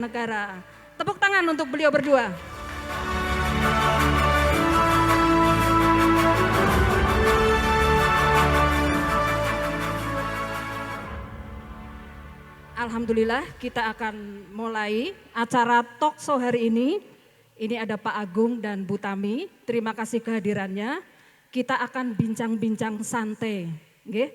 Negara. Tepuk tangan untuk beliau berdua. Alhamdulillah kita akan mulai acara talk show hari ini. Ini ada Pak Agung dan Bu Tami. Terima kasih kehadirannya. Kita akan bincang-bincang santai. Nggih,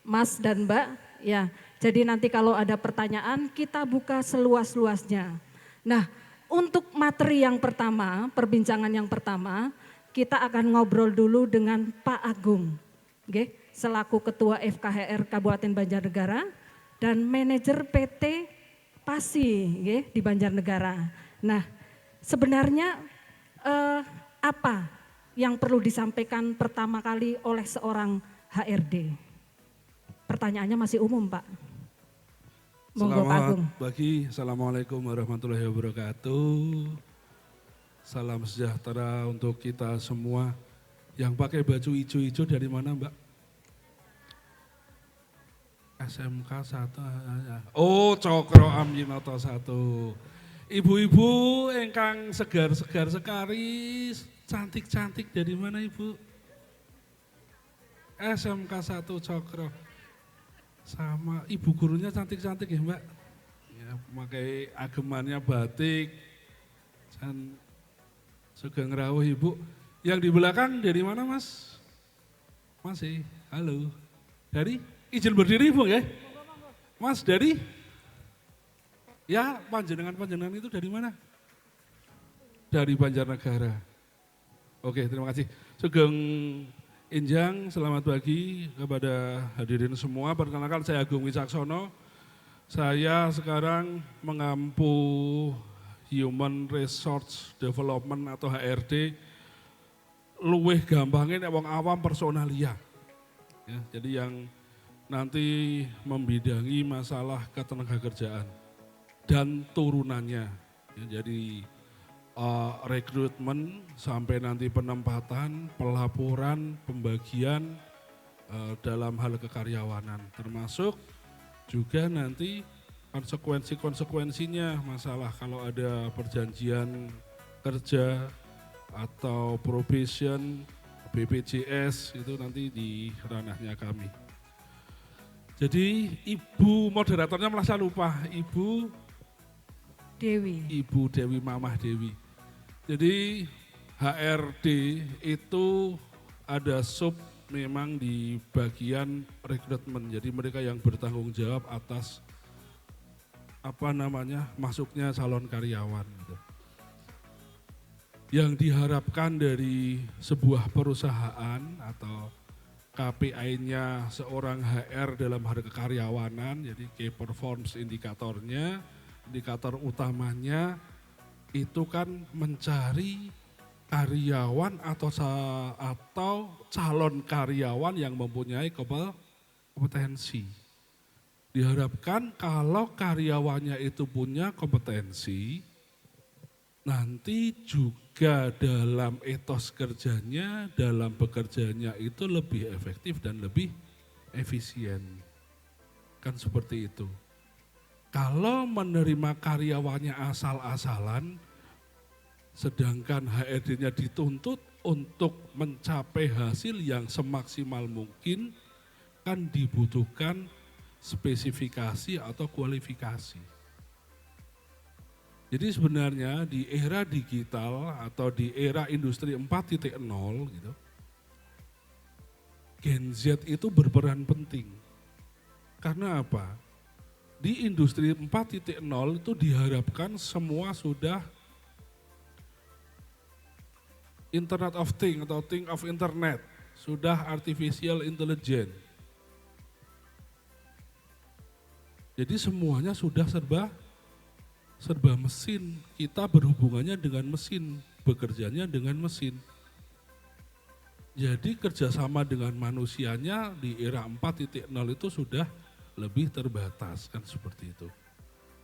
Mas dan Mbak. Ya, jadi nanti kalau ada pertanyaan kita buka seluas-luasnya. Nah, untuk materi yang pertama, perbincangan yang pertama, kita akan ngobrol dulu dengan Pak Agung. Nggih, selaku Ketua FKHR Kabupaten Banjarnegara dan manajer PT Pasi nggih, di Banjarnegara. Nah, sebenarnya apa yang perlu disampaikan pertama kali oleh seorang HRD? Pertanyaannya masih umum, Pak. Monggo, Pak Agung. Selamat pagi, Assalamualaikum warahmatullahi wabarakatuh. Salam sejahtera untuk kita semua. Yang pakai baju hijau-hijau dari mana, Mbak? SMK 1. Oh, Cokro Aminoto 1. Ibu-ibu engkang segar-segar sekali, cantik-cantik dari mana, Ibu? SMK 1 Cokro. Sama ibu gurunya cantik-cantik ya, Mbak. Ya, pakai agemannya batik. Dan suka ngerawuh Ibu. Yang di belakang dari mana, Mas? Masih. Halo. Dari izin berdiri, Ibu ya? Mas dari? Ya, panjenengan itu dari mana? Dari Banjarnegara. Oke, terima kasih. Sugeng Injang, selamat pagi kepada hadirin semua. Perkenalkan saya Agung Wicaksono. Saya sekarang mengampu Human Resource Development atau HRD. Luwih gampangnya wong awam personalia. Ya, jadi yang nanti membidangi masalah ketenagakerjaan dan turunannya. Ya, jadi rekrutmen sampai nanti penempatan, pelaporan, pembagian dalam hal kekaryawanan. Termasuk juga nanti konsekuensinya masalah kalau ada perjanjian kerja atau probation, BPJS itu nanti di ranahnya kami. Jadi Ibu moderatornya merasa lupa, Ibu Dewi Mamah Dewi. Jadi HRD itu ada sub memang di bagian rekrutmen. Jadi mereka yang bertanggung jawab atas masuknya calon karyawan. Gitu. Yang diharapkan dari sebuah perusahaan atau KPI-nya seorang HR dalam hal kekaryawanan, jadi key performance indikatornya, indikator utamanya itu kan mencari karyawan atau calon karyawan yang mempunyai kompetensi. Diharapkan kalau karyawannya itu punya kompetensi, nanti juga dalam etos kerjanya, dalam bekerjanya itu lebih efektif dan lebih efisien. Kan seperti itu. Kalau menerima karyawannya asal-asalan, sedangkan HRD-nya dituntut untuk mencapai hasil yang semaksimal mungkin, kan dibutuhkan spesifikasi atau kualifikasi. Jadi sebenarnya di era digital atau di era industri 4.0 gitu, Gen Z itu berperan penting. Karena apa? Di industri 4.0 itu diharapkan semua sudah Internet of Things atau Thing of Internet, sudah artificial intelligence. Jadi semuanya sudah serba mesin. Kita berhubungannya dengan mesin, bekerjanya dengan mesin. Jadi kerjasama dengan manusianya di era 4.0 itu sudah lebih terbatas, kan seperti itu.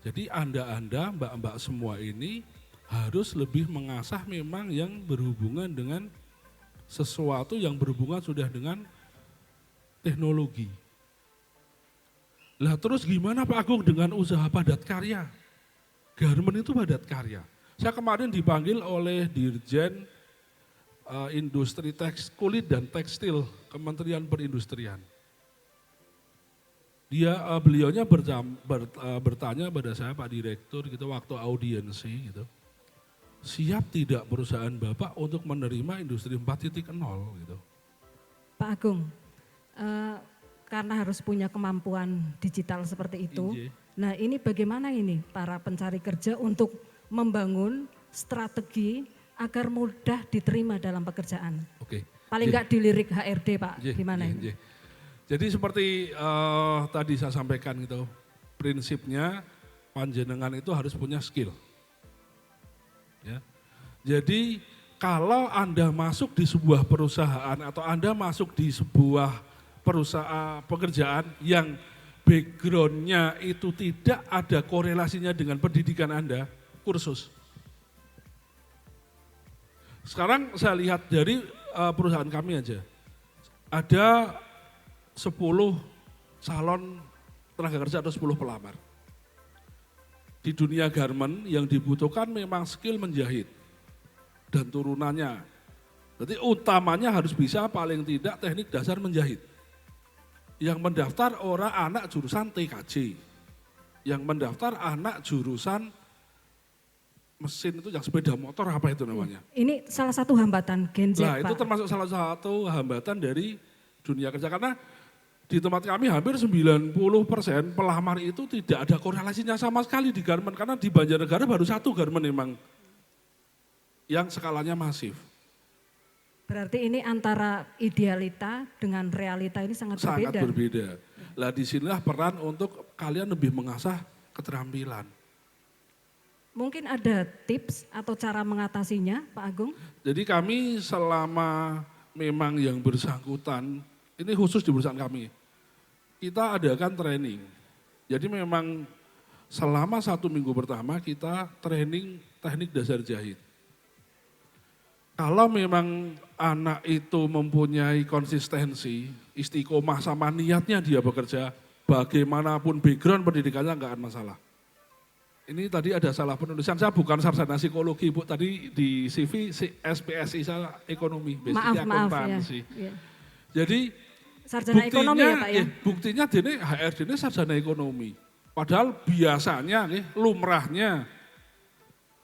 Jadi Anda, mbak-mbak semua ini harus lebih mengasah memang yang berhubungan dengan sesuatu yang berhubungan sudah dengan teknologi. Lah terus gimana Pak Agung dengan usaha padat karya? Garmen itu padat karya. Saya kemarin dipanggil oleh Dirjen Industri Kulit dan Tekstil Kementerian Perindustrian. Beliaunya bertanya pada saya, Pak Direktur, gitu, waktu audiensi gitu, siap tidak perusahaan Bapak untuk menerima industri 4.0 gitu. Pak Agung, karena harus punya kemampuan digital seperti itu, Inje. nah ini bagaimana ini para pencari kerja untuk membangun strategi agar mudah diterima dalam pekerjaan? Oke. Paling Inje. enggak dilirik HRD Pak, Inje, gimana inje, ini? inje. Jadi seperti tadi saya sampaikan gitu, prinsipnya panjenengan itu harus punya skill. Ya. Jadi kalau Anda masuk di sebuah perusahaan atau Anda masuk di sebuah perusahaan pekerjaan yang backgroundnya itu tidak ada korelasinya dengan pendidikan Anda, kursus. Sekarang saya lihat dari perusahaan kami aja, ada 10 salon tenaga kerja atau 10 pelamar. Di dunia garment yang dibutuhkan memang skill menjahit dan turunannya. Jadi utamanya harus bisa paling tidak teknik dasar menjahit. Yang mendaftar orang anak jurusan TKJ, yang mendaftar anak jurusan mesin itu yang sepeda motor apa itu namanya. Ini salah satu hambatan Gen Z, Nah Pak. itu termasuk salah satu hambatan dari dunia kerja karena di tempat kami hampir 90% pelamar itu tidak ada korelasinya sama sekali di garmen karena di Banjarnegara baru satu garmen memang yang skalanya masif. Berarti ini antara idealita dengan realita ini sangat berbeda. Sangat berbeda. Lah disinilah peran untuk kalian lebih mengasah keterampilan. Mungkin ada tips atau cara mengatasinya Pak Agung? Jadi kami selama memang yang bersangkutan, ini khusus di perusahaan kami, kita adakan training. Jadi memang selama 1 minggu pertama kita training teknik dasar jahit. Kalau memang anak itu mempunyai konsistensi, istiqomah sama niatnya dia bekerja, bagaimanapun background pendidikannya enggak akan masalah. Ini tadi ada salah penulisan, saya bukan sarjana psikologi Bu, tadi di CV SPSI saya ekonomi, basicnya akuntansi. Ya. Jadi Sarjana ekonomi ya Pak ya? buktinya dene HRD ini sarjana ekonomi. Padahal biasanya lumrahnya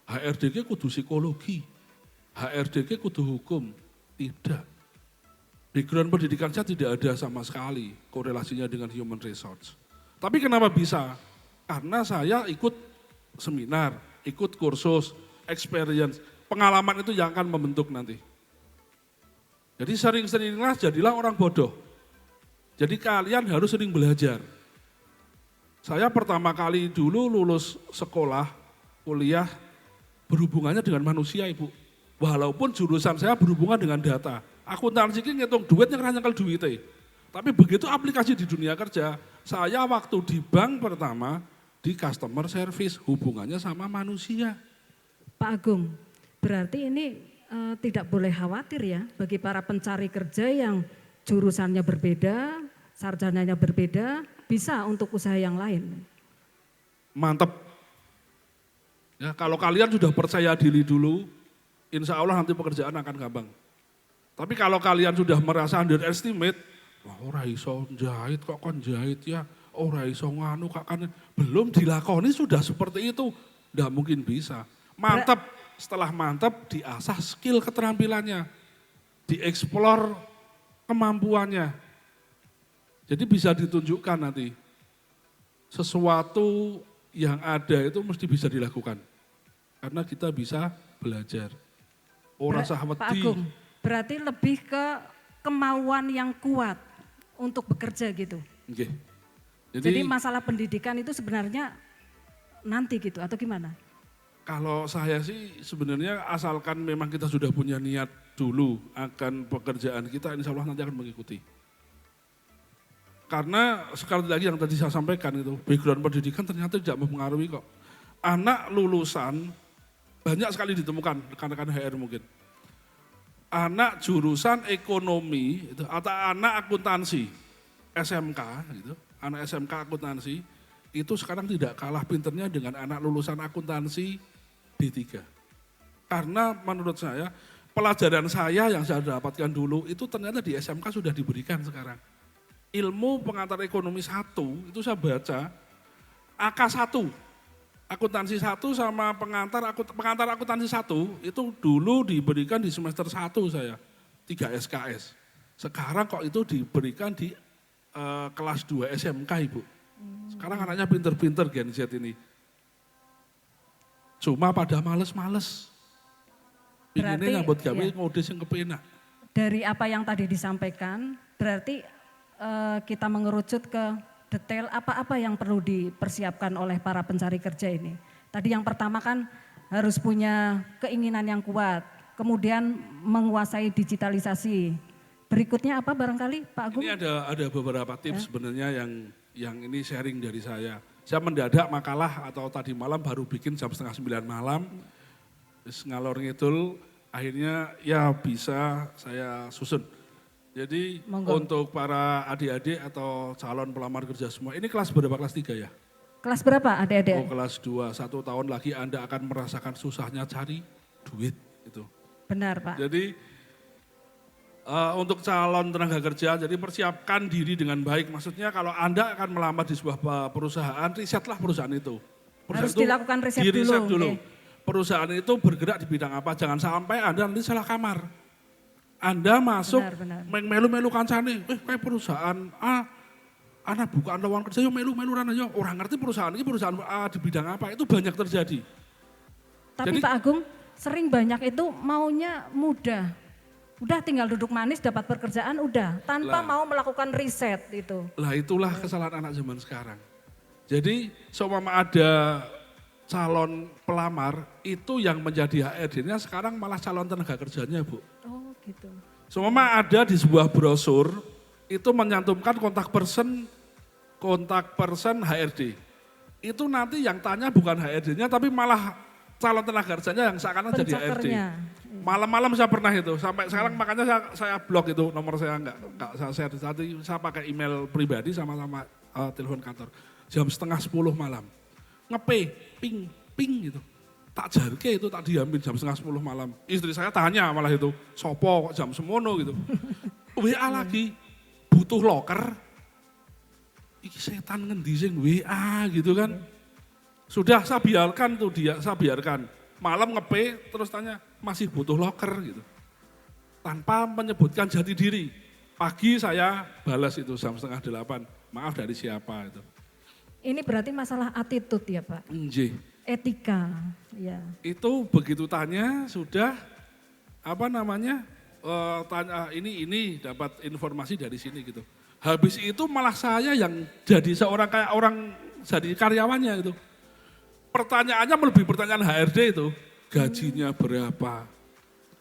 HRD kudu psikologi. HRD kudu hukum, tidak. Background pendidikan saya tidak ada sama sekali korelasinya dengan human resource. Tapi kenapa bisa? Karena saya ikut seminar, ikut kursus, experience, pengalaman itu yang akan membentuk nanti. Jadi sering-seringlah jadilah orang bodoh. Jadi kalian harus sering belajar. Saya pertama kali dulu lulus sekolah, kuliah, berhubungannya dengan manusia Ibu. Walaupun jurusan saya berhubungan dengan data. Akuntansi ini ngitung duit yang nyangkal duitnya. Tapi begitu aplikasi di dunia kerja, saya waktu di bank pertama, di customer service, hubungannya sama manusia. Pak Agung, berarti ini tidak boleh khawatir ya bagi para pencari kerja yang jurusannya berbeda, sarjananya berbeda, bisa untuk usaha yang lain. Mantap. Ya, kalau kalian sudah percaya diri dulu, insya Allah nanti pekerjaan akan gampang. Tapi kalau kalian sudah merasa underestimate, wah ora iso jahit kok kon jahit ya, ora iso nganu kok kan belum dilakoni sudah seperti itu, enggak mungkin bisa. Mantap, setelah mantap diasah skill keterampilannya, dieksplor kemampuannya. Jadi bisa ditunjukkan nanti sesuatu yang ada itu mesti bisa dilakukan. Karena kita bisa belajar. Orang sahabat Pak Agung, berarti lebih ke kemauan yang kuat untuk bekerja gitu. Okay. Jadi masalah pendidikan itu sebenarnya nanti gitu atau gimana? Kalau saya sih sebenarnya asalkan memang kita sudah punya niat dulu akan pekerjaan kita, insya Allah nanti akan mengikuti. Karena sekali lagi yang tadi saya sampaikan itu, background pendidikan ternyata tidak mempengaruhi kok. Anak lulusan banyak sekali ditemukan rekan-rekan HR mungkin. Anak jurusan ekonomi atau anak akuntansi SMK gitu, anak SMK akuntansi itu sekarang tidak kalah pinternya dengan anak lulusan akuntansi D3. Karena menurut saya, pelajaran saya yang saya dapatkan dulu itu ternyata di SMK sudah diberikan sekarang. Ilmu pengantar ekonomi 1 itu saya baca, AK1, akuntansi 1 sama pengantar akuntansi 1 itu dulu diberikan di semester 1 saya, 3 SKS. Sekarang kok itu diberikan di kelas 2 SMK Ibu. Sekarang anaknya pinter-pinter Gen Z ini. Cuma pada males-males. Inginnya nyambut gawe ngode yang kepenak. Dari apa yang tadi disampaikan, berarti kita mengerucut ke detail apa-apa yang perlu dipersiapkan oleh para pencari kerja ini. Tadi yang pertama kan harus punya keinginan yang kuat, kemudian menguasai digitalisasi. Berikutnya apa barangkali Pak Agung? Ini ada beberapa tips sebenarnya yang ini sharing dari saya. Saya mendadak makalah atau tadi malam baru bikin jam 8:30 malam. Terus ngalor ngidul, akhirnya ya bisa saya susun. Jadi untuk para adik-adik atau calon pelamar kerja semua, ini kelas berapa? Kelas 3 ya? Kelas berapa adik-adik? Oh kelas 2, 1 tahun lagi Anda akan merasakan susahnya cari duit. Itu. Benar Pak. Jadi untuk calon tenaga kerja, jadi persiapkan diri dengan baik. Maksudnya kalau Anda akan melamar di sebuah perusahaan, risetlah perusahaan itu. Harus dilakukan riset dulu. Okay. Perusahaan itu bergerak di bidang apa, jangan sampai Anda nanti salah kamar. Anda masuk, melu-melu kancane, kayak perusahaan anak bukaan lowongan kerja, melu-melu rana, orang ngerti perusahaan ini perusahaan di bidang apa, itu banyak terjadi. Tapi jadi, Pak Agung, sering banyak itu maunya mudah. Udah tinggal duduk manis dapat pekerjaan udah, tanpa mau melakukan riset itu. Lah itulah kesalahan anak zaman sekarang. Jadi seumpama ada calon pelamar, itu yang menjadi HRD-nya sekarang malah calon tenaga kerjanya Bu. Oh gitu. Seumpama ada di sebuah brosur, itu menyantumkan kontak person HRD. Itu nanti yang tanya bukan HRD-nya tapi malah calon tenaga kerjanya yang seakan jadi HRD. Malam-malam saya pernah itu, sampai sekarang makanya saya blok itu nomor saya enggak saya share. Tadi saya pakai email pribadi sama telepon kantor. Jam 9:30 malam, ping gitu. Tak jarke itu tak diambil jam 9:30 malam. Istri saya tanya malah itu, sopo kok jam semono gitu. WA lagi, butuh loker. Iki setan ngendi sing WA gitu kan. Sudah saya biarkan tuh saya biarkan. Malam terus tanya, masih butuh loker gitu. Tanpa menyebutkan jati diri. Pagi saya balas itu jam 7:30, maaf dari siapa itu. Ini berarti masalah attitude ya Pak? Nggih. Etika, ya. Itu begitu tanya sudah tanya ini dapat informasi dari sini gitu. Habis itu malah saya yang jadi seorang kayak orang jadi karyawannya gitu. Pertanyaannya melebihi pertanyaan HRD itu, gajinya berapa,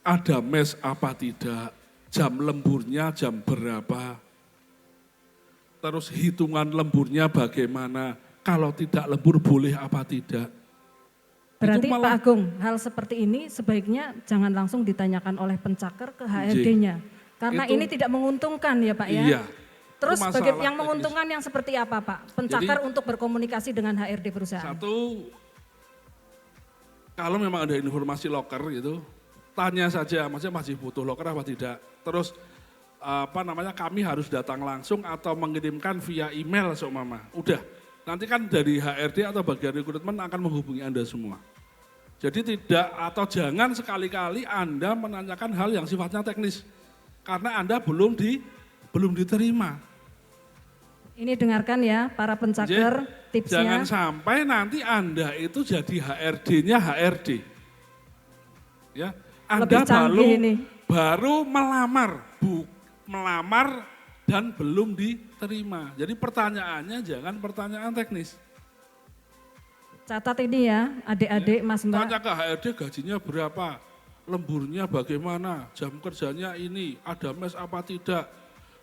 ada mes apa tidak, jam lemburnya jam berapa, terus hitungan lemburnya bagaimana, kalau tidak lembur boleh apa tidak. Berarti Pak Agung, hal seperti ini sebaiknya jangan langsung ditanyakan oleh pencaker ke HRD-nya. Karena ini tidak menguntungkan ya Pak ya. Iya. Terus yang menguntungkan yang seperti apa Pak? Pencakar untuk berkomunikasi dengan HRD perusahaan. Satu, kalau memang ada informasi loker gitu, tanya saja, maksudnya masih butuh loker apa tidak. Terus kami harus datang langsung atau mengirimkan via email seumpama. Udah, nanti kan dari HRD atau bagian rekrutmen akan menghubungi Anda semua. Jadi tidak atau jangan sekali-kali Anda menanyakan hal yang sifatnya teknis. Karena Anda belum diterima. Ini dengarkan ya para pencaker tipsnya. Jangan sampai nanti Anda itu jadi HRD-nya HRD. Ya, Anda baru melamar dan belum diterima. Jadi pertanyaannya jangan pertanyaan teknis. Catat ini ya adik-adik Mas Mbak. Tanya ke HRD gajinya berapa, lemburnya bagaimana, jam kerjanya ini, ada mes apa tidak.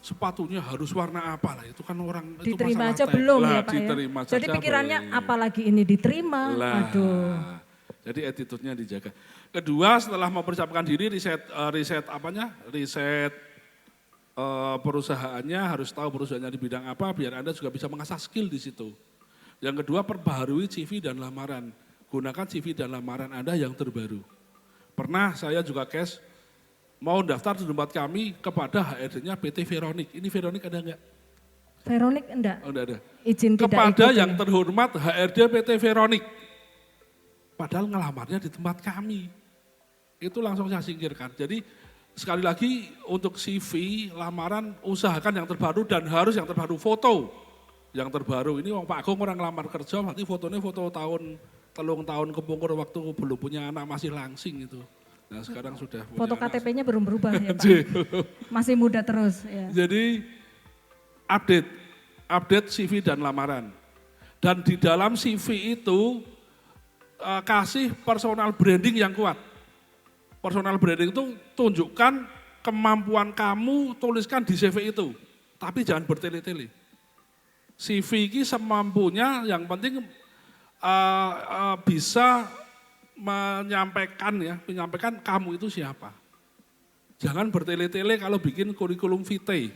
Sepatunya harus warna apa lah, itu kan orang diterima itu aja belum ya Pak diterima ya. Jadi pikirannya apalagi ini diterima. Aduh. Jadi attitude-nya dijaga. Kedua, setelah mempersiapkan diri riset perusahaannya, harus tahu perusahaannya di bidang apa biar Anda juga bisa mengasah skill di situ. Yang kedua, perbaharui CV dan lamaran. Gunakan CV dan lamaran Anda yang terbaru. Pernah saya juga mau daftar di tempat kami kepada HRD-nya PT Veronik. Ini Veronik ada enggak? Veronik enggak? Oh, enggak ada. Izin tidak Kepada ikut yang ini. terhormat HRD PT Veronik. Padahal ngelamarnya di tempat kami. Itu langsung saya singkirkan. Jadi sekali lagi untuk CV, lamaran, usahakan yang terbaru dan harus yang terbaru, foto. Yang terbaru ini Pak Agung orang ngelamar kerja, berarti fotonya foto tahun kepungkur waktu belum punya anak masih langsing itu. Nah sekarang sudah punya Foto anak. KTP-nya belum berubah ya Pak? Masih muda terus. Ya. Jadi update CV dan lamaran. Dan di dalam CV itu kasih personal branding yang kuat. Personal branding itu tunjukkan kemampuan kamu, tuliskan di CV itu. Tapi jangan bertele-tele. CV ini semampunya, yang penting bisa menyampaikan kamu itu siapa. Jangan bertele-tele kalau bikin kurikulum vitae.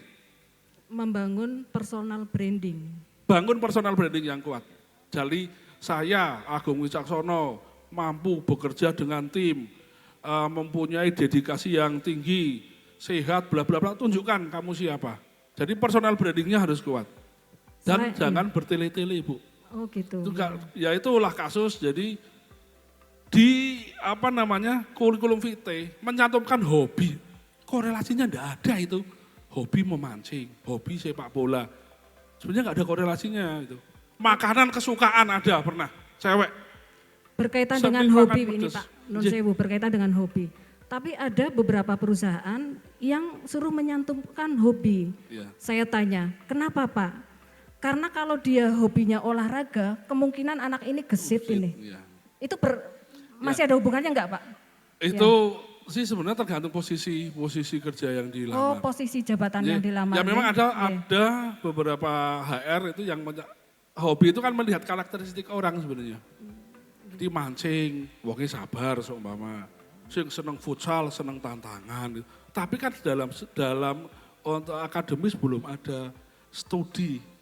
Membangun personal branding. Bangun personal branding yang kuat. Jadi saya Agung Wicaksono mampu bekerja dengan tim, mempunyai dedikasi yang tinggi, sehat, bla bla bla, tunjukkan kamu siapa. Jadi personal brandingnya harus kuat. Dan jangan bertele-tele Bu. Oh gitu. Itu ya itulah kasus. Jadi di kurikulum vitae mencantumkan hobi. Korelasinya enggak ada itu. Hobi memancing, hobi sepak bola. Sebenarnya enggak ada korelasinya itu. Makanan kesukaan ada pernah, cewek. Berkaitan Saking dengan makan hobi ini pedes. Pak, Nun Sewu, berkaitan dengan hobi. Tapi ada beberapa perusahaan yang suruh menyantumkan hobi. Ya. Saya tanya, kenapa Pak? Karena kalau dia hobinya olahraga, kemungkinan anak ini gesit ini. Ya. Itu masih ada hubungannya enggak Pak? Itu sih sebenarnya tergantung posisi kerja yang Oh dilamar. posisi jabatan yang dilamar. Ya memang ada beberapa HR itu yang hobi itu kan melihat karakteristik orang sebenarnya. Jadi mancing, wongnya sabar seumpama. Sing seneng futsal, seneng tantangan. Tapi kan dalam untuk akademis belum ada studi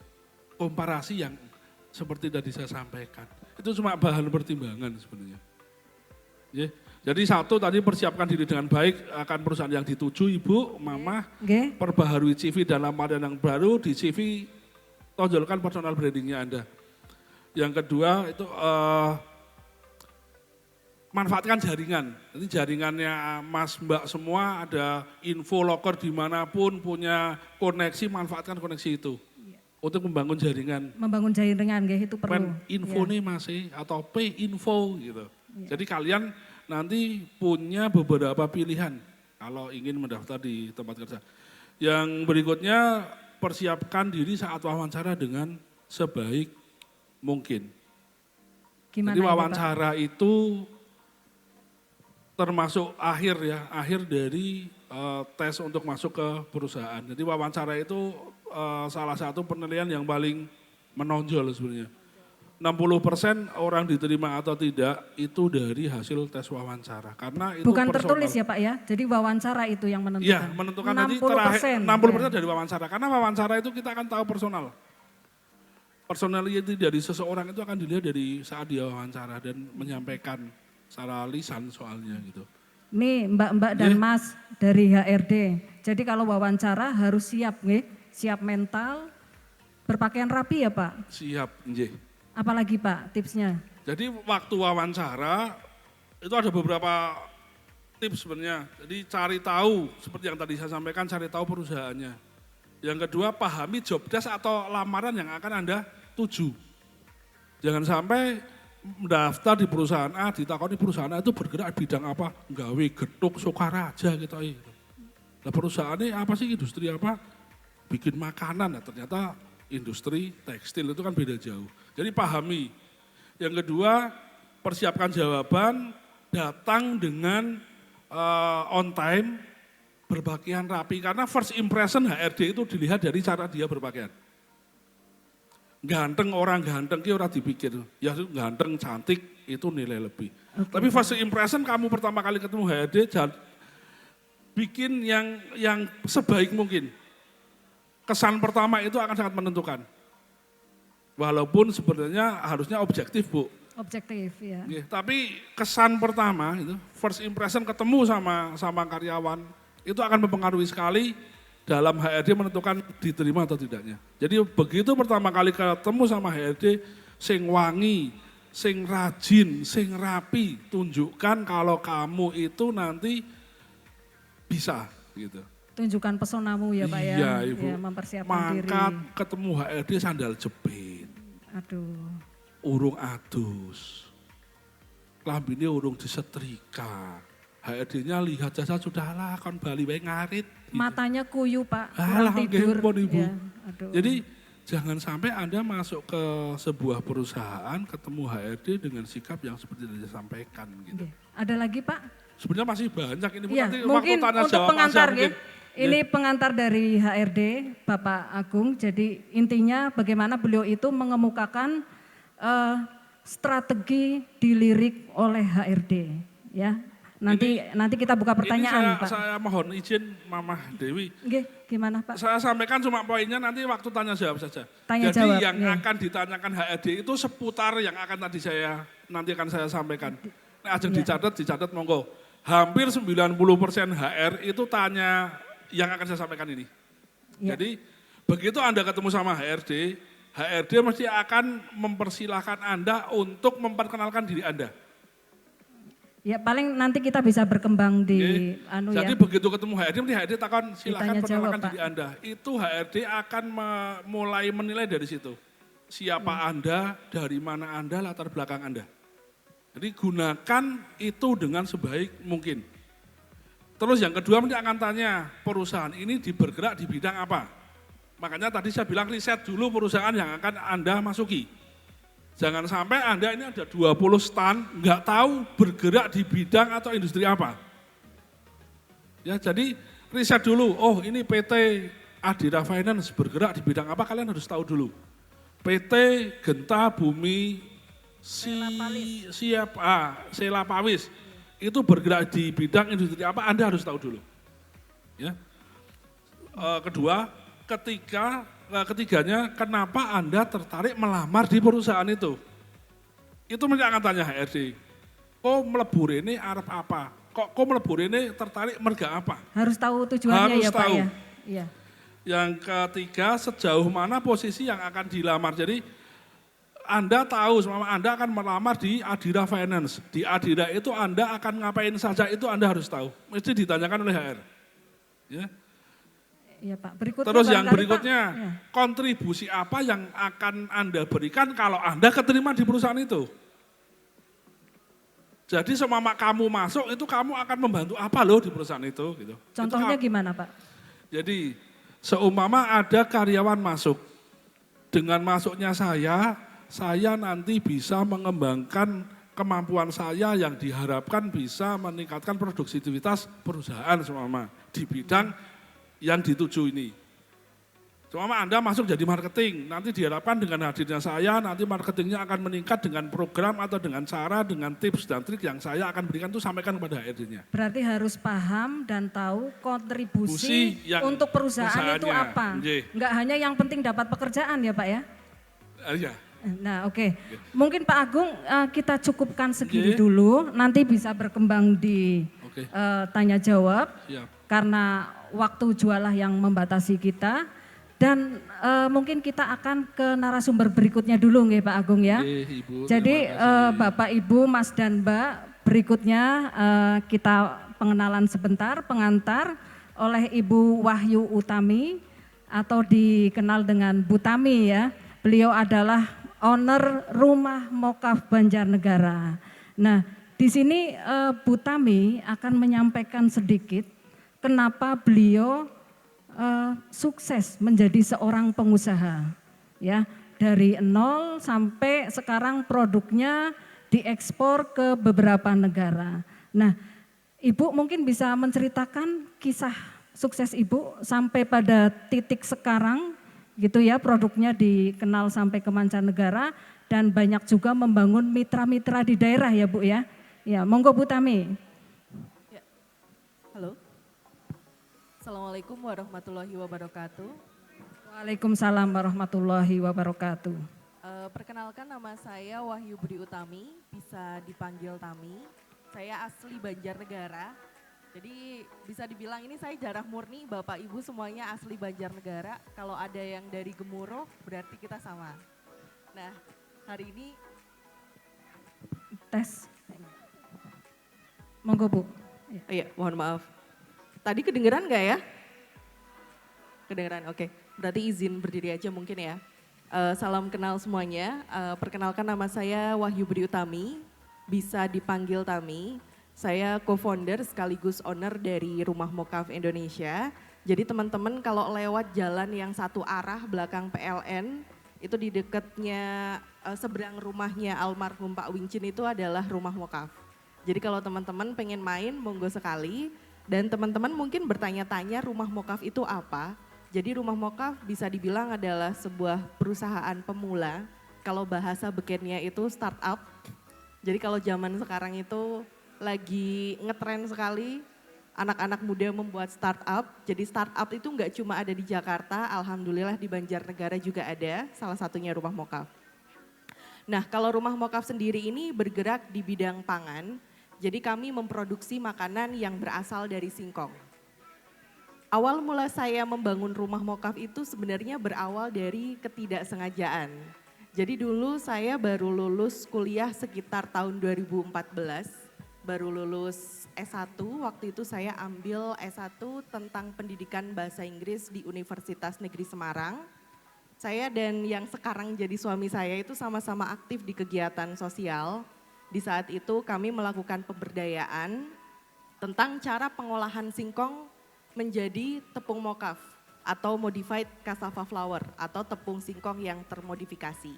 komparasi yang seperti tadi saya sampaikan. Itu cuma bahan pertimbangan sebenarnya. Ya. Jadi satu tadi persiapkan diri dengan baik akan perusahaan yang dituju Ibu, Mama. Okay. Perbaharui CV dan lamaran yang baru, di CV tonjolkan personal brandingnya Anda. Yang kedua itu manfaatkan jaringan. Jadi jaringannya Mas Mbak semua ada info loker dimanapun punya koneksi, manfaatkan koneksi itu. Untuk membangun jaringan. Membangun jaringan itu perlu. Info nih masih atau P-info gitu. Jadi kalian nanti punya beberapa pilihan kalau ingin mendaftar di tempat kerja. Yang berikutnya persiapkan diri saat wawancara dengan sebaik mungkin. Gimana jadi wawancara itu termasuk akhir dari tes untuk masuk ke perusahaan. Jadi wawancara itu salah satu penilaian yang paling menonjol sebenarnya. 60% orang diterima atau tidak itu dari hasil tes wawancara. Karena itu bukan personal. tertulis ya Pak ya, jadi wawancara itu yang menentukan. Iya, menentukan nanti 60% dari wawancara. Karena wawancara itu kita akan tahu personal. Personality dari seseorang itu akan dilihat dari saat dia wawancara dan menyampaikan secara lisan soalnya gitu. Nih Mbak-mbak dan Mas dari HRD, jadi kalau wawancara harus siap siap mental, berpakaian rapi ya Pak? Siap, nggih. Apalagi Pak tipsnya? Jadi waktu wawancara itu ada beberapa tips sebenarnya. Jadi cari tahu seperti yang tadi saya sampaikan, cari tahu perusahaannya. Yang kedua pahami job desk atau lamaran yang akan Anda tuju. Jangan sampai mendaftar di perusahaan A, ditakoni perusahaan A itu bergerak bidang apa? Gawe getuk Sokaraja gitu. Nah perusahaannya apa sih, industri apa? Bikin makanan, nah ternyata industri tekstil itu kan beda jauh. Jadi pahami. Yang kedua, persiapkan jawaban, datang dengan on time, berpakaian rapi. Karena first impression HRD itu dilihat dari cara dia berpakaian. Ganteng, orang ganteng, orang dipikir, ya ganteng, cantik, itu nilai lebih. Okay. Tapi first impression kamu pertama kali ketemu HRD, bikin yang sebaik mungkin. Kesan pertama itu akan sangat menentukan. Walaupun sebenarnya harusnya objektif, Bu. Objektif ya. Tapi kesan pertama itu, first impression ketemu sama karyawan, itu akan mempengaruhi sekali dalam HRD menentukan diterima atau tidaknya. Jadi begitu pertama kali ketemu sama HRD, sing wangi, sing rajin, sing rapi, tunjukkan kalau kamu itu nanti bisa gitu. Tunjukkan pesonamu ya Pak ya. Iya Ibu, Ya, mempersiapkan mangkat diri. ketemu HRD sandal jepit, Aduh. urung adus, lambine urung disetrika. HRD-nya lihat jasa sudahlah kon bali wae ngarit. Gitu. Matanya kuyu Pak, Alah, kurang tidur. nggih pun, Ibu. Ya, aduh. Jadi jangan sampai Anda masuk ke sebuah perusahaan ketemu HRD dengan sikap yang seperti yang disampaikan gitu. Oke. Ada lagi Pak? Sebenarnya masih banyak ini Bu. Iya, Nanti mungkin waktu tanya untuk jawab pengantar aja mungkin. Ini pengantar dari HRD Bapak Agung. Jadi intinya bagaimana beliau itu mengemukakan strategi dilirik oleh HRD ya. Nanti kita buka pertanyaan ini Pak. saya mohon izin Mama Dewi. Oke, gimana Pak? Saya sampaikan cuma poinnya nanti waktu tanya jawab saja. Tanya Jadi jawab, yang ya. akan ditanyakan HRD itu seputar yang akan nanti akan saya sampaikan. Nah, ajeng dicatat monggo. Hampir 90% HR itu tanya yang akan saya sampaikan ini. Ya. Jadi begitu Anda ketemu sama HRD mesti akan mempersilahkan Anda untuk memperkenalkan diri Anda. Ya paling nanti kita bisa berkembang di Jadi begitu ketemu HRD, nanti HRD takkan silakan Ditanya perkenalkan jawab, diri Anda. Itu HRD akan mulai menilai dari situ. Siapa Anda, dari mana Anda, latar belakang Anda. Jadi gunakan itu dengan sebaik mungkin. Terus yang kedua nanti akan tanya, perusahaan ini bergerak di bidang apa? Makanya tadi saya bilang riset dulu perusahaan yang akan Anda masuki. Jangan sampai Anda ini ada 20 stan, nggak tahu bergerak di bidang atau industri apa. Ya, jadi riset dulu, oh ini PT Adira Finance bergerak di bidang apa, kalian harus tahu dulu. PT Genta Bumi Sela Pawis itu bergerak di bidang industri apa, Anda harus tahu dulu. Ya. Kedua, ketiganya, kenapa Anda tertarik melamar di perusahaan itu? Itu mesti akan tanya HRD. Kok melebur ini Arab apa? Kok melebur ini tertarik merga apa? Harus tahu tujuannya Harus ya Pak tahu. ya. Iya. Yang ketiga, sejauh mana posisi yang akan dilamar. Jadi Anda tahu, semua Anda akan melamar di Adira Finance. Di Adira itu Anda akan ngapain saja, itu Anda harus tahu. Mesti ditanyakan oleh HR. Ya. Iya Pak. Berikutnya Terus yang barangkali, berikutnya, Pak. Ya. kontribusi apa yang akan Anda berikan kalau Anda keterima di perusahaan itu? Jadi semama kamu masuk, itu kamu akan membantu apa loh di perusahaan itu? Gitu. Contohnya Itu, gimana Pak? jadi seumpama ada karyawan masuk, dengan masuknya saya nanti bisa mengembangkan kemampuan saya yang diharapkan bisa meningkatkan produktivitas perusahaan seumpama di bidang yang dituju ini. Seumpama Anda masuk jadi marketing, nanti diharapkan dengan hadirnya saya, nanti marketingnya akan meningkat dengan program atau dengan cara, dengan tips dan trik yang saya akan berikan itu sampaikan kepada HRD-nya. Berarti harus paham dan tahu kontribusi Busi yang untuk perusahaan itu usahanya. apa. Nggih. Enggak hanya yang penting dapat pekerjaan ya Pak ya. Ya, Nah oke. Mungkin Pak Agung kita cukupkan segini Nggih. dulu. Nanti bisa berkembang di Oke. tanya jawab. Siap. Karena waktu jualah yang membatasi kita. Dan mungkin kita akan ke narasumber berikutnya dulu nggih Pak Agung ya. Nggih, Ibu, Jadi terima kasih. Bapak, Ibu, Mas dan Mbak, berikutnya kita pengenalan sebentar, pengantar oleh Ibu Wahyu Utami atau dikenal dengan Bu Tami ya. Beliau adalah owner Rumah Mokaf Banjarnegara. Nah, di sini Bu Tami akan menyampaikan sedikit kenapa beliau sukses menjadi seorang pengusaha. Ya, dari nol sampai sekarang produknya diekspor ke beberapa negara. Nah, Ibu mungkin bisa menceritakan kisah sukses Ibu sampai pada titik sekarang gitu ya, produknya dikenal sampai ke mancanegara dan banyak juga membangun mitra-mitra di daerah ya Bu ya. Ya, monggo Bu Tami. Ya. Halo. Assalamualaikum warahmatullahi wabarakatuh. Waalaikumsalam warahmatullahi wabarakatuh. Perkenalkan nama saya Wahyu Budi Utami, bisa dipanggil Tami. Saya asli Banjarnegara. Jadi bisa dibilang ini saya darah murni, Bapak Ibu semuanya asli Banjarnegara. Kalau ada yang dari Gemuruh berarti kita sama. Nah, hari ini Tes. Monggo Bu. iya, mohon maaf. Tadi kedengeran nggak ya? Kedengeran, oke. Berarti izin berdiri aja mungkin ya. Salam kenal semuanya. Perkenalkan nama saya Wahyu Budi Utami, bisa dipanggil Tami. Saya co-founder sekaligus owner dari Rumah Mokaf Indonesia. Jadi teman-teman kalau lewat jalan yang satu arah belakang PLN, itu di dekatnya seberang rumahnya almarhum Pak Wincin itu adalah Rumah Mokaf. Jadi kalau teman-teman pengen main, monggo sekali. Dan teman-teman mungkin bertanya-tanya Rumah Mokaf itu apa? Jadi Rumah Mokaf bisa dibilang adalah sebuah perusahaan pemula. Kalau bahasa bekennya itu startup. Jadi kalau zaman sekarang itu lagi ngetren sekali anak-anak muda membuat startup. Jadi startup itu nggak cuma ada di Jakarta, alhamdulillah di Banjarnegara juga ada, salah satunya Rumah Mokaf. Nah kalau Rumah Mokaf sendiri ini bergerak di bidang pangan. Jadi kami memproduksi makanan yang berasal dari singkong. Awal mula saya membangun Rumah Mokaf itu sebenarnya berawal dari ketidaksengajaan. Jadi dulu saya baru lulus kuliah sekitar tahun 2014, baru lulus S1, waktu itu saya ambil S1 tentang pendidikan bahasa Inggris di Universitas Negeri Semarang. Saya dan yang sekarang jadi suami saya itu sama-sama aktif di kegiatan sosial. Di saat itu kami melakukan pemberdayaan tentang cara pengolahan singkong menjadi tepung mokaf atau modified cassava flour atau tepung singkong yang termodifikasi.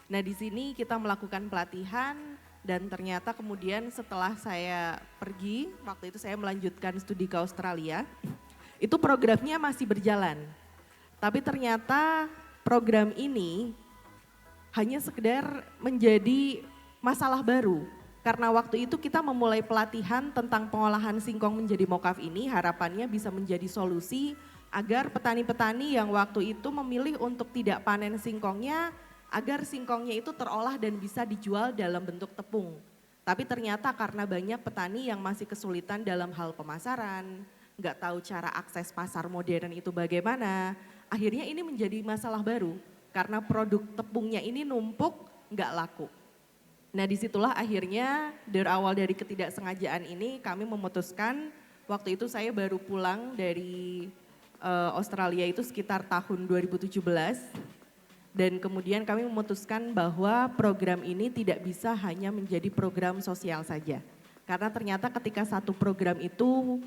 Nah di sini kita melakukan pelatihan dan ternyata kemudian setelah saya pergi, waktu itu saya melanjutkan studi ke Australia, itu programnya masih berjalan. Tapi ternyata program ini hanya sekedar menjadi masalah baru. Karena waktu itu kita memulai pelatihan tentang pengolahan singkong menjadi mokaf ini harapannya bisa menjadi solusi agar petani-petani yang waktu itu memilih untuk tidak panen singkongnya agar singkongnya itu terolah dan bisa dijual dalam bentuk tepung. Tapi ternyata karena banyak petani yang masih kesulitan dalam hal pemasaran, nggak tahu cara akses pasar modern itu bagaimana, akhirnya ini menjadi masalah baru karena produk tepungnya ini numpuk nggak laku. Nah disitulah akhirnya berawal dari ketidaksengajaan ini kami memutuskan, waktu itu saya baru pulang dari Australia itu sekitar tahun 2017 dan kemudian kami memutuskan bahwa program ini tidak bisa hanya menjadi program sosial saja. Karena ternyata ketika satu program itu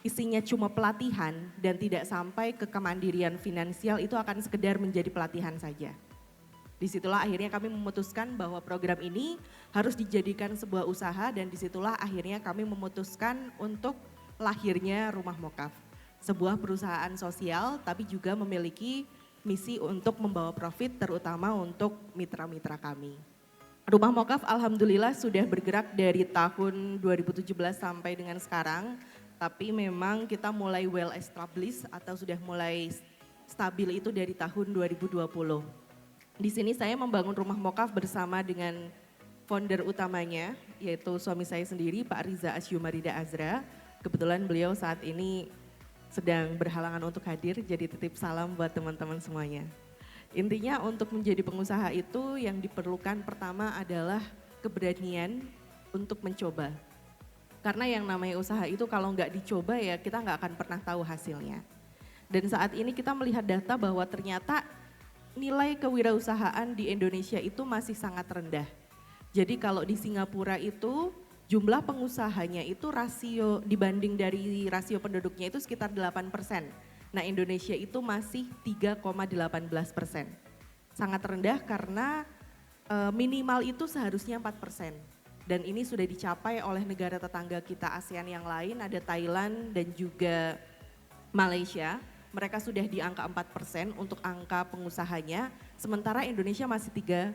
isinya cuma pelatihan dan tidak sampai ke kemandirian finansial itu akan sekedar menjadi pelatihan saja. Disitulah akhirnya kami memutuskan bahwa program ini harus dijadikan sebuah usaha dan disitulah akhirnya kami memutuskan untuk lahirnya Rumah Mokaf. Sebuah perusahaan sosial tapi juga memiliki misi untuk membawa profit terutama untuk mitra-mitra kami. Rumah Mokaf alhamdulillah sudah bergerak dari tahun 2017 sampai dengan sekarang. Tapi memang kita mulai well established atau sudah mulai stabil itu dari tahun 2020. Di sini saya membangun Rumah Mokaf bersama dengan founder utamanya, yaitu suami saya sendiri, Pak Riza Asyumarida Azra. Kebetulan beliau saat ini sedang berhalangan untuk hadir, jadi titip salam buat teman-teman semuanya. Intinya untuk menjadi pengusaha itu yang diperlukan pertama adalah keberanian untuk mencoba. Karena yang namanya usaha itu kalau nggak dicoba ya kita nggak akan pernah tahu hasilnya. Dan saat ini kita melihat data bahwa ternyata nilai kewirausahaan di Indonesia itu masih sangat rendah. Jadi kalau di Singapura itu jumlah pengusahanya itu rasio dibanding dari rasio penduduknya itu sekitar 8%. Nah Indonesia itu masih 3,18%. Sangat rendah karena minimal itu seharusnya 4%. Dan ini sudah dicapai oleh negara tetangga kita ASEAN yang lain, ada Thailand dan juga Malaysia. Mereka sudah di angka 4% untuk angka pengusahanya, sementara Indonesia masih 3%.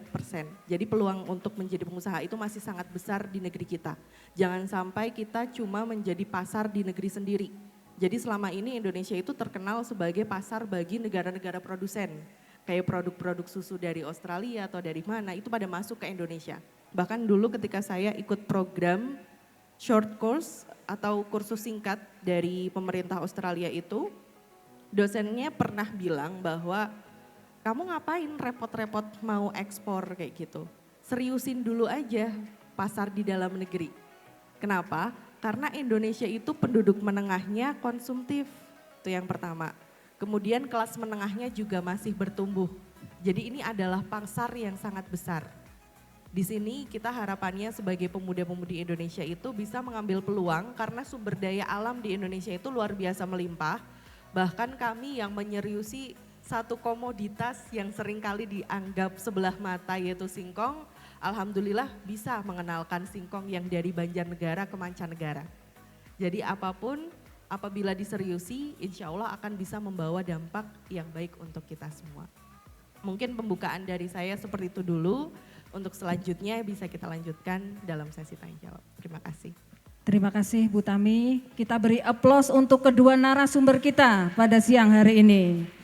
Jadi peluang untuk menjadi pengusaha itu masih sangat besar di negeri kita. Jangan sampai kita cuma menjadi pasar di negeri sendiri. Jadi selama ini Indonesia itu terkenal sebagai pasar bagi negara-negara produsen. kayak produk-produk susu dari Australia atau dari mana itu pada masuk ke Indonesia. Bahkan dulu ketika saya ikut program short course atau kursus singkat dari pemerintah Australia itu, dosennya pernah bilang bahwa kamu ngapain repot-repot mau ekspor kayak gitu. Seriusin dulu aja pasar di dalam negeri. Kenapa? Karena Indonesia itu penduduk menengahnya konsumtif, itu yang pertama. Kemudian kelas menengahnya juga masih bertumbuh. Jadi ini adalah pasar yang sangat besar. Di sini kita harapannya sebagai pemuda-pemudi Indonesia itu bisa mengambil peluang karena sumber daya alam di Indonesia itu luar biasa melimpah. Bahkan kami yang menyeriusi satu komoditas yang seringkali dianggap sebelah mata yaitu singkong, alhamdulillah bisa mengenalkan singkong yang dari Banjarnegara ke mancanegara. Jadi apapun apabila diseriusi insya Allah akan bisa membawa dampak yang baik untuk kita semua. Mungkin pembukaan dari saya seperti itu dulu, untuk selanjutnya bisa kita lanjutkan dalam sesi tanya jawab. Terima kasih. Terima kasih Bu Tami. Kita beri aplaus untuk kedua narasumber kita pada siang hari ini.